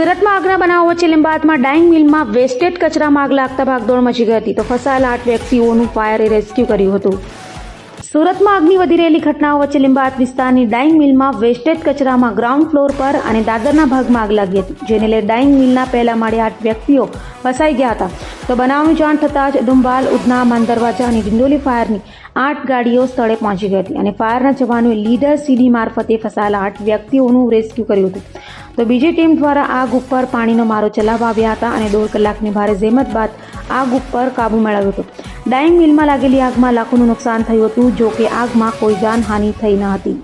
સુરતમાં આગના બનાવ વચ્ચે લીંબાયતમાં ડાઇંગ મિલમાં વેસ્ટેડ કચરામાં આગ લાગતા ભાગદોડ મચી ગઈ હતી તો ફસાયેલા 8 વ્યક્તિઓનું ફાયરે રેસ્ક્યુ કર્યું હતું। સુરતમાં આગની વધી રહેલી ઘટનાઓ વચ્ચે લીંબાયત વિસ્તારની ડાઇંગ મિલમાં વેસ્ટેડ કચરામાં ગ્રાઉન્ડ ફ્લોર પર અને દાદરના ભાગમાં આગ લાગી હતી, જેને લઈ ડાઇંગ મિલના પહેલા માળે 8 વ્યક્તિઓ ફસાઈ ગયા હતા। તો બનાવની જાણ થતાં જ ડુંબાલ, ઉધના, માનદરવાજા અને ડિંડોલી ફાયરની 8 ગાડીઓ સ્થળે પહોંચી ગઈ હતી અને ફાયરના જવાનોએ લીડર સીડી મારફતે ફસાયેલા 8 વ્યક્તિઓનું રેસ્ક્યુ કર્યું હતું। તો બીજી ટીમ દ્વારા આગ ઉપર પાણીનો મારો ચલાવવા આવ્યા હતા અને 1.5 કલાકની ભારે જહેમત બાદ આગ ઉપર કાબુ મેળવ્યો હતો। ડાઇંગ મિલમાં લાગેલી આગમાં લાખોનું નુકસાન થયું હતું, જો કે આગમાં કોઈ જાનહાનિ થઈ ન હતી।